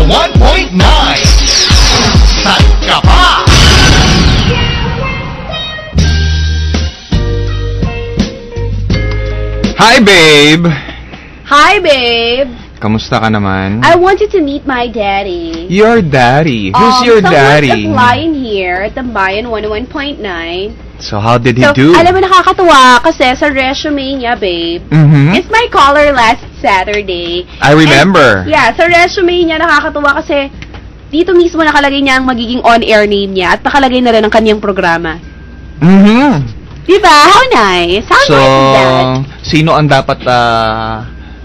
101.9 Saan ka pa? Hi, babe! Hi, babe! Kamusta ka naman? I wanted to meet my daddy. Your daddy? Who's your daddy? Someone's applying here at Tambayan 101.9. So, how did he do? Alam mo, nakakatuwa kasi sa resume niya, babe. Mm-hmm. It's my caller last Saturday. I remember. And, yeah, sa resume niya, nakakatuwa kasi dito mismo nakalagay niya ang magiging on-air name niya at nakalagay na rin ang kanyang programa. Mm-hmm. Diba? How nice? How So, nice is that? sino ang dapat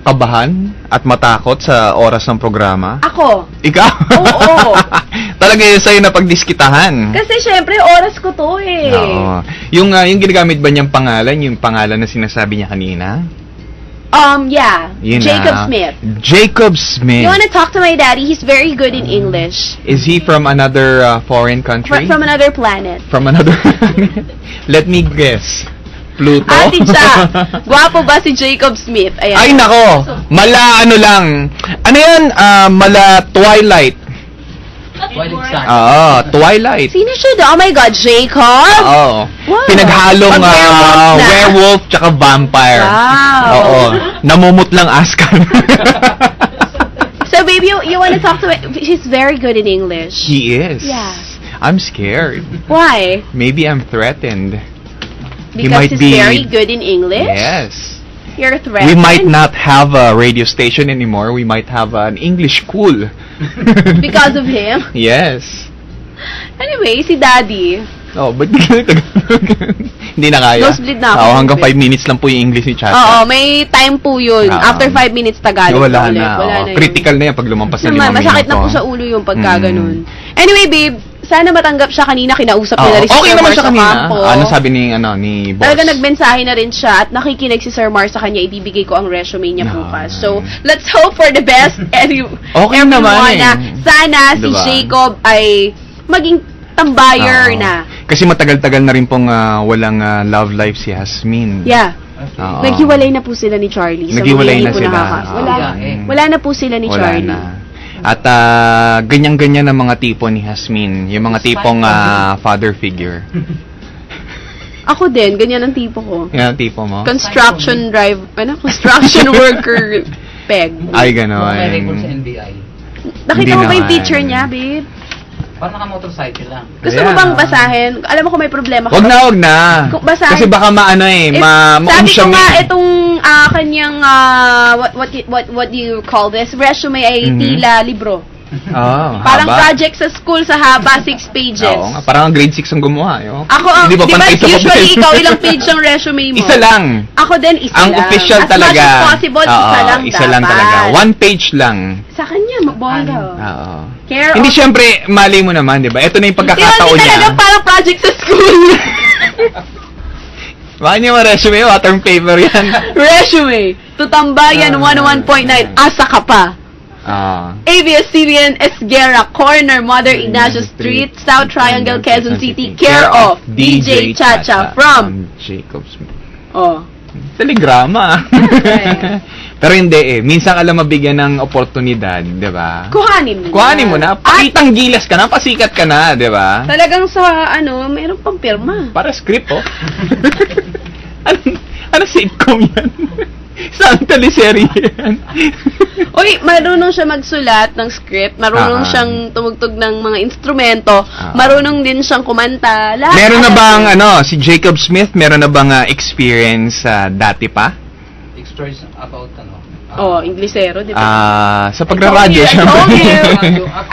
kabahan at matakot sa oras ng programa? Ako. Ikaw? Oo. Talaga yun sa'yo na pagdiskitahan. Kasi syempre, oras ko to eh. Oo. Yung ginagamit ba niyang pangalan, yung pangalan na sinasabi niya kanina? Yeah. Yun Jacob na. Smith. Jacob Smith. You wanna talk to my daddy? He's very good in English. Is he from another foreign country? From another planet. From another Let me guess. Pluto? Ate siya. Gwapo ba si Jacob Smith? Ayan. Ay, nako. Mala ano lang. Ano yan? Mala Twilight. Twilight. Sino siya do? Oh my God, Jacob? Oo. Wow. Pinaghalong Pag-werewolf na. werewolf tsaka vampire. Wow. Oo. Namumut lang askan. So, baby, you wanna talk to him? He's very good in English. He is. Yeah. I'm scared. Why? Maybe I'm threatened. He Because might he's be very good in English? Yes. You're threatened? We might not have a radio station anymore. We might have an English school. Because of him? Yes. Anyway, si Daddy. Oh, ba't di ka Tagalog? Hindi na kaya. Nosebleed na ako. Oo, hanggang 5 minutes lang po yung English ni Chacha. Oo, may time po yun. After 5 minutes, Tagalog. Wala ulit. na. Wala Oo. na yun. Critical na yan pag lumampas na 5 minuto. Masakit na po sa ulo yung pagka ganun. Anyway, babe, sana matanggap siya kanina. Kinausap niya na rin si okay Sir naman Mar siya sa kanina. kampo. Ano sabi ni boss? Talaga nagmensahe na rin siya at nakikinig si Sir Mar sa kanya. Ibibigay ko ang resume niya bukas. So, let's hope for the best. Okay naman na sana si diba? Jacob ay maging tambayer na. Kasi matagal-tagal na rin pong walang love life si Hasmin. Yeah. Naghiwalay na po sila ni Charlie. Naghiwalay na sila. Wala na po sila ni Charlie. Na. At ganyan-ganyan ang mga tipo ni Hasmin. Yung mga tipong father figure. Ako din, ganyan ang tipo ko. Yan ang tipo mo? Construction construction worker peg. Ay, gano'n. Sa NBI. Nakita mo ba yung teacher niya, babe? Parang naka-motorcycle lang. Gusto mo bang basahin? Alam mo kung may problema ka. Wag na. Basahin. Kasi baka sabi ko nga, itong kanyang, what do you call this? Resume ay tila libro. Parang haba. project sa school sa haba, 6 pages. Oo nga, parang grade 6 ang gumawa. Ako, di ba usually ikaw ilang page ang resume mo? Isa lang. Ako din, isa ang lang. Official talaga. As much as possible, isa lang talaga. 1 page lang. Sa kanya, magbongga. Oo. Hindi, syempre, mali mo naman, di ba? Ito na yung pagkakataon niya. Hindi talaga parang project sa school. Baka niya resume, water paper yan. Resume. Tutambayan 101.9. Asa ka pa? ABS-CBN Esguerra Corner, Mother Ignacio Street, South Triangle, Quezon City. Care of DJ Chacha from Jacob Smith. Okay. Telegrama. Pero hindi minsan alam mabigyan ng oportunidad, di ba? Kuhanin mo na. Pakitang gilas ka na, pasikat ka na, di ba? Talagang sa, mayroon pang pirma. Para script, Ano sitcom yan? Saan teleserye yan? Uy, marunong siya magsulat ng script, marunong siyang tumugtog ng mga instrumento, marunong din siyang kumanta. Meron na bang, si Jacob Smith, meron na bang experience dati pa? Experience about, Inglesero, di ba? Sa pagra-radyo siya.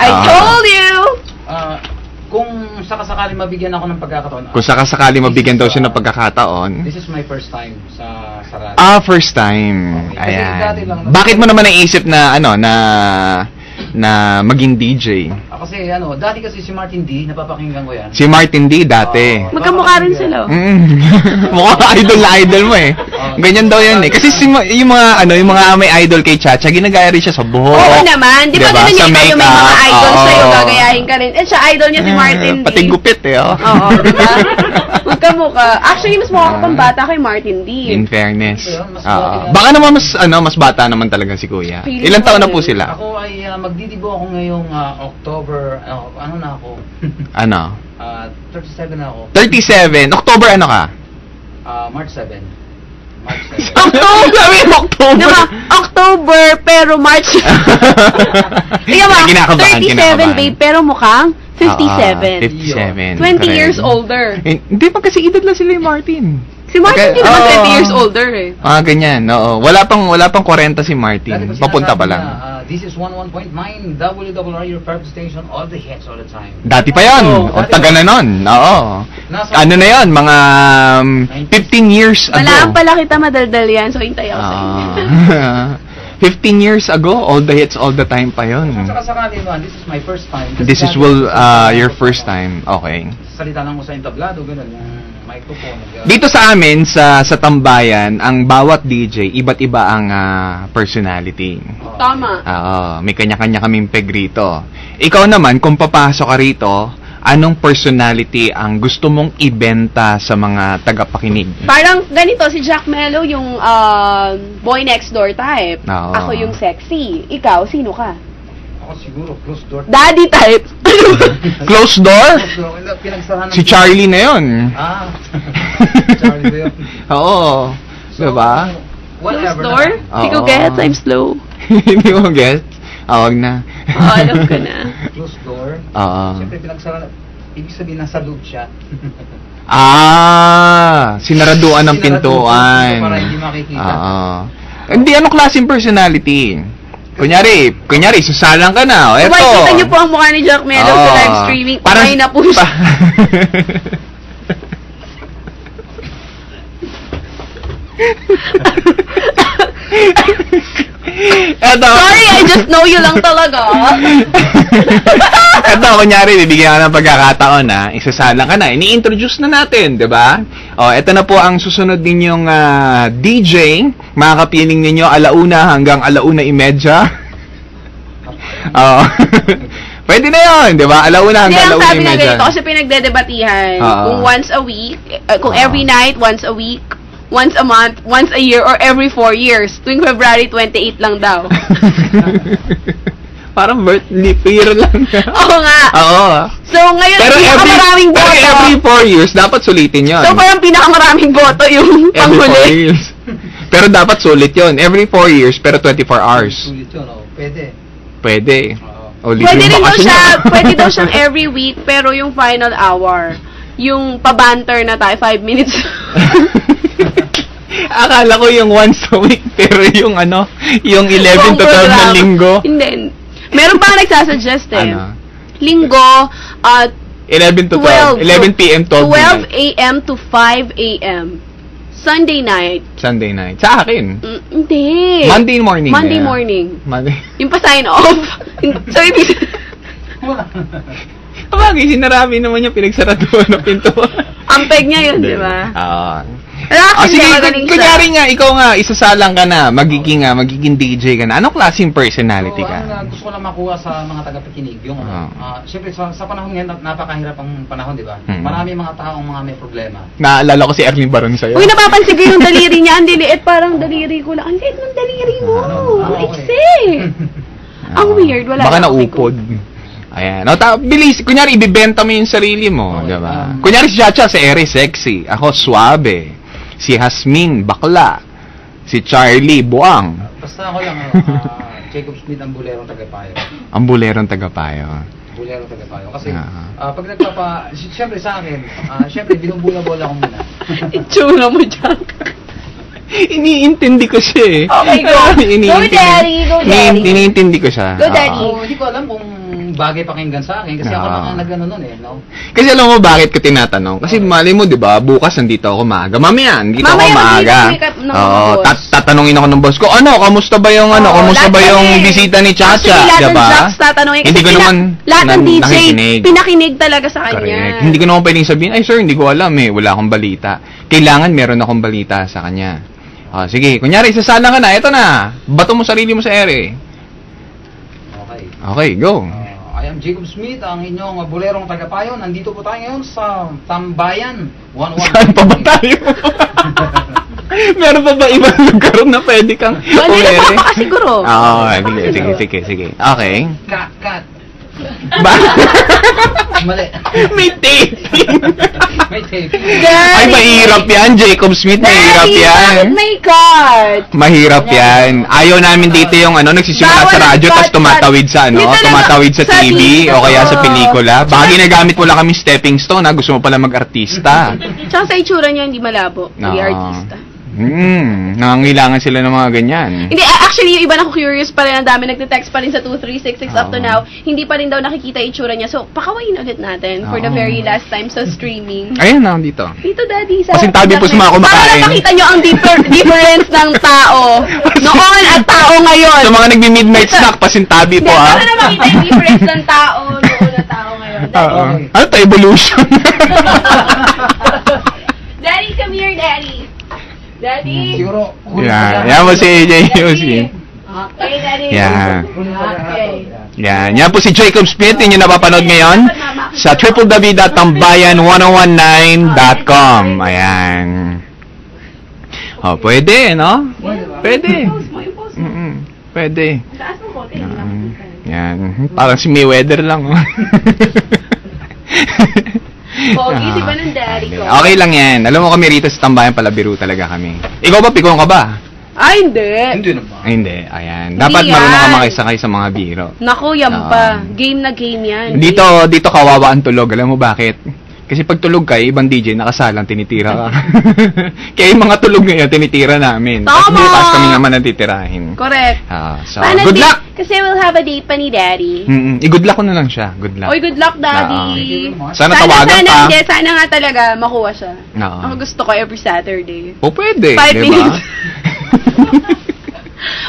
I told you! Kung sakasakali mabigyan ako ng pagkakataon. Kung sakasakali mabigyan daw siya ng pagkakataon. This is my first time sa radyo. First time. Okay. Ayan. Bakit mo naman naisip na na maging DJ? Kasi dati kasi si Martin D, napapakinggan ko yan. Si Martin D dati. Magkamukha rin sila. Mukhang idol mo eh. Ganyan daw yan eh. Kasi yung mga may idol kay Chacha, ginagaya rin siya sa buhok. Oo naman. Di ba ganun yung ikaw yung may mga idol sa'yo, gagayahin ka rin. Siya idol niya si Martin D. Pati gupit eh. Oo, di ba? Magkamukha. Actually, mas mukha ka pang bata kay Martin D. In fairness. Baka naman mas bata naman talaga si Kuya. Ilang taon na po sila? Ako ay magdidibo ako ngayong October, ano na ako? Ano? 37 na ako. 37. October ano ka? March 7. March 7. October! Sabi mo, October! Diba? October, pero March. Tingnan mo, Kinakabahan, 37, babe, pero mukhang 57. 57. 20 years older. Hindi pa kasi edad lang sila yung Martin. Si Martin, Okay, di naman oo. 20 years older eh. Ganyan, oo. Wala pang 40 si Martin. Papunta pa lang. This is 11.9 WRR, your favorite station, all the hits all the time. Dati pa yon. Oo. O, taga na nun. Oo. Ano na yon? Mga 15 years ago. Wala pala kita madaldal yan, so hintay ako sa inyo. 15 years ago, all the hits, all the time pa yon. At saka sakali man, this is my first time. Kasi This is dati- your first time. Okay. Salita lang ko sa entablado, gano'n, yung microphone. Dito sa amin, sa Tambayan, ang bawat DJ, iba't iba ang personality. Tama. May kanya-kanya kaming peg rito. Ikaw naman, kung papasok ka rito, anong personality ang gusto mong ibenta sa mga tagapakinig? Parang ganito, si Jack Mello yung boy next door type. Oo. Ako yung sexy. Ikaw, sino ka? Ako siguro, close door. Daddy type. Closed door? Pinagsarahan ng- Si Charlie na yun. Charlie ba yun? Oo. Diba? Closed Whatever door? na. Hindi ko Oo. gets, I'm slow. Hindi mo get? Wag na. Oo, alam ko na. Close door. Oo. Siyempre, pinagsarahan. Ibig sabihin, nasa loob siya. Sinaraduan ng Sinaraduan pintuan. para hindi makikita. Hindi, anong klaseng personality? Kunyari, sasalang ka na. Eto. Makikita niyo po ang mukha ni Jack Mello sa live streaming. Parang na po siya. Eto. Sorry, I just know you lang talaga. Eto, kunyari, bibigyan ka ng pagkakataon na, isasalang ka na, ini-introduce na natin, di ba? Eto na po ang susunod ninyong DJ, makakapiling ninyo alauna hanggang 1:30. Pwede na yun, di ba? Alauna Hindi, hanggang ang sabi nga 1:30. ganito, kasi pinagdedebatihan. Kung once a week, kung every night, once a week, once a month, once a year, or every 4 years. Tuwing February 28 lang daw. Parang leap year lang. Oo nga. Oo. So, ngayon, pinakamaraming pero boto. every 4 years, dapat sulitin yun. So, parang pinakamaraming boto yung Every 4 panghuli. years. Pero dapat sulit yun. Every 4 years, pero 24 hours. Sulit yun, oh. Pwede. Pwede. Oo. Libre Pwede yung rin daw bakasyon siya, niya. pwede daw siyang every week, pero yung final hour, yung pabanter na tayo, 5 minutes. Akala ko yung once a week, pero yung yung 11 to 12 na programa. linggo. Hindi. Meron pa nga eh. Ano? Linggo, 11 to 12. 11 p.m. 12 12 a.m. to 5 a.m. Sunday night. Sunday night. Sa akin. Hindi. Monday morning. Monday kaya. morning. Monday. Yung pa-sign off. So, ibig Kabagay, sinarami naman yung pinagsaraduan ng pintuan. ampeg niya yun, di ba? Sige, magaling siya. kunyari nga, ikaw nga, isasalang ka na, magiging DJ ka na. Anong klaseng personality So, ka? ang gusto ko lang makuha sa mga tagapakinig, yung siyempre sa panahon ngayon, napakahirap ang panahon, di ba? Marami mga taong mga may problema. Naalala ko si Erling Baron sa'yo. Uy, napapansin ko yung daliri niya. Ang liliit, parang daliri ko lang. Ang liit ng daliri mo. Ang iksi. Ang weird. Wala Baka na ako naupod. Ayan. Bilis. Kunyari, ibibenta mo yung sarili mo. Okay, Diba? Kunyari si Chacha, si Eri, sexy. Ako, suabe. Si Hasmin, bakla. Si Charlie, buang. Basta ako lang, Jacob Smith ang bulerong tagapayo. Ang bulerong tagapayo. Bulerong tagapayo. Kasi, pag siyempre sa akin, siyempre, binubula-bola ko muna. Itsura mo, Jack. Iniintindi ko siya eh. Okay, go. Go, Daddy. Go, Daddy. Iniintindi ko siya. Go, Daddy. Hindi ko alam kung bagay pakinggan sa akin kasi ako lang ang nag-ano nun eh, no? Kasi alam mo bakit ko tinatanong? Kasi mali mo, 'di ba? Bukas nandito ako maaga. Mamaya, dito ako Mamaya, maaga. mag-wake up ng mga Oo, boss. tatanungin ako ng boss ko. Kamusta ba yung kamusta ba yung bisita ni Chacha, Actually, lahat 'di ng ba? Jacks tatanungin. Hindi ko naman lahat ng DJ, nakikinig. pinakinig talaga sa kanya. Correct. Hindi ko naman pwedeng sabihin, ay sir, hindi ko alam eh, wala akong balita. Kailangan meron akong balita sa kanya. Sige, kunyari, sasala ka na, eto na. Bato mo sarili mo sa ere. Okay. Okay, go. I am Jacob Smith, ang inyong bulerong tagapayo. Nandito po tayo ngayon sa Tambayan 11. Saan pa ba tayo? Meron pa ba ibang lugar na pwede kang Manila po baka siguro. Oo, sige. Okay. Cut. Ba? Mali. May taping. May tape. Ay, mahirap yan, Jacob Smith. Mahirap yan. Oh my God! Mahirap yan. Ayaw namin dito yung nagsisimula sa radyo tapos tumatawid sa tumatawid sa TV o kaya sa pelikula. Baka ginagamit mo lang kami stepping stone gusto mo pala mag-artista. Tsaka sa itsura niya, hindi malabo. Hindi artista. Nangangailangan sila ng mga ganyan. Hindi, actually, yung iba na curious pa rin. Ang dami nagte-text pa rin sa 2366 up to now. Hindi pa rin daw nakikita yung itsura niya. So, pakawain ulit natin for the very last time sa streaming. Ayun na, dito. Dito, Daddy. Sa Pasintabi po sa mga kumakain. Para makita nyo ang difference ng tao noon at tao ngayon. Sa mga nagmi-midnight snack, pasintabi po Para na makita yung difference ng tao noon at tao ngayon. Ano to, evolution? Daddy, come here, Daddy. Daddy. Siguro. Yan mo si AJ. Okay, Daddy. Yan. Okay. Yan po si Jacob Smith. Yun yung napapanood ngayon sa www.tambayan1019.com. Ayan. Pwede, no? Pwede. Pwede. Taas mo konti. Yan. Parang si Mayweather lang. Pogi, si ba ng daddy ko? Okay lang yan. Alam mo kami rito sa Tambayan pala, biro talaga kami. Ikaw ba, pikong ka ba? Ay, hindi. Hindi naman. Ay, hindi. Ayan. Dapat marunong ka makisakay sa mga biro. Naku, yan pa. Game na game yan. Dito kawawa ang tulog. Alam mo bakit? Kasi pag tulog ka, ibang DJ nakasalang, tinitira ka. Kaya yung mga tulog ngayon, tinitira namin. Tapos Tama! bukas kami naman ang titirahin. Correct. So, Paano good date? luck! Kasi we'll have a date pa ni Daddy. I-good luck ko na lang siya. Good luck. Oy, good luck, Daddy. Sana tawagan pa. Sana nga talaga makuha siya. Oo. Ako gusto ko every Saturday. O pwede, 5 di ba? minutes.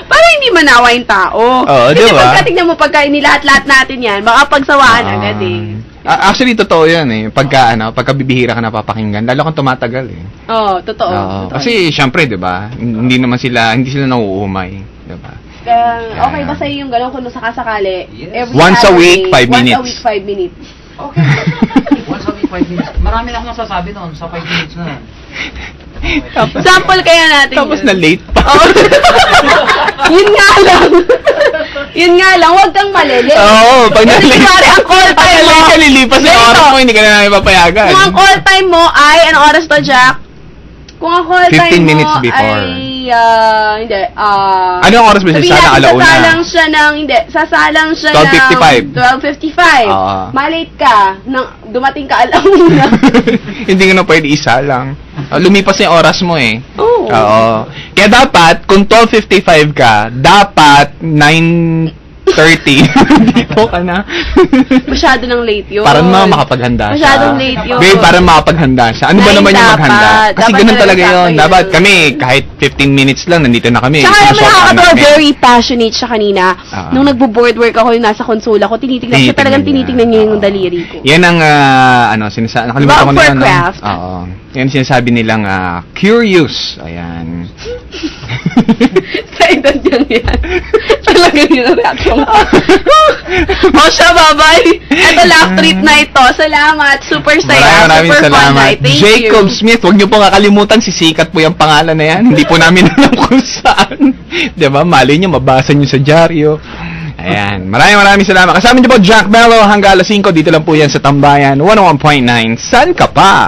Para hindi manawa yung tao. Oo, Kasi di ba? pagka tignan mo, pagka inilahat-lahat natin yan, baka pagsawaan agad eh. Actually, totoo yan eh. Pagka bibihira ka napapakinggan, lalo kang tumatagal eh. Oo, totoo. Totoo. Kasi, syempre, di ba? Hindi sila nauumay. Di ba? Okay ba sa'yo yung gano'n kung sakasakali? Yes. Every Once a week, Saturday, 5 minutes. Once a week, 5 minutes. Okay. Once a week, 5 minutes. Marami na akong masasabi noon sa 5 minutes na. Sample kaya natin Tapos yun. na late pa. Oh. Yun nga lang. Yun nga lang, huwag kang malili. Oo, pag Kasi na-late. kunwari, ang call time mo. Pag lilipas yung Ganito. oras mo, hindi ka na ipapayagan. Kung ang call time mo ay, anong oras to, Jack? Kung ang call 15 time mo minutes before. ay, hindi, Anong oras ba siya? sabihin Sana natin, alauna. sasalang siya 12:55. ng 12:55. Oo. Malate ka, dumating ka alauna. Hindi ka na pwede isa lang. Lumipas yung oras mo eh. Oo. Oo. Kaya dapat, kung 12:55 ka, dapat 9:30. Dito ka na. Masyado ng late yun. Para makapaghanda siya. Masyadong late yun. Babe, para makapaghanda siya. Ano ba 9 naman yung dapat. maghanda? Kasi Dapat ganun talaga talaga yun. sakto Dapat yun. kami, kahit 15 minutes lang, nandito na kami. Tsaka naman Sinusuot nakakatawa, namin. very passionate siya kanina. Nung nagbo-board work ako, yung nasa konsola ko, tinitignan siya, talagang tinitignan niya yung daliri ko. Yan ang, nakalimutan ko na Love yun. for craft. Oo. Yan sinasabi nilang, curious. Ayan. Sa edad niyang yan. Talagang yun ang reaction ko. O siya, bye-bye. Ito, laugh trip na ito. Salamat. Super saya. Maraming Super fun salamat. night. Thank Jacob you. Smith, huwag niyo po kakalimutan, sisikat po yung pangalan na yan. Hindi po namin alam kung saan. Diba? Mali niyo, mabasa niyo sa dyaryo. Ayan. Maraming salamat. Kasama niyo po Jack Mello hanggang alas 5. Dito lang po yan sa Tambayan 101.9. San ka pa?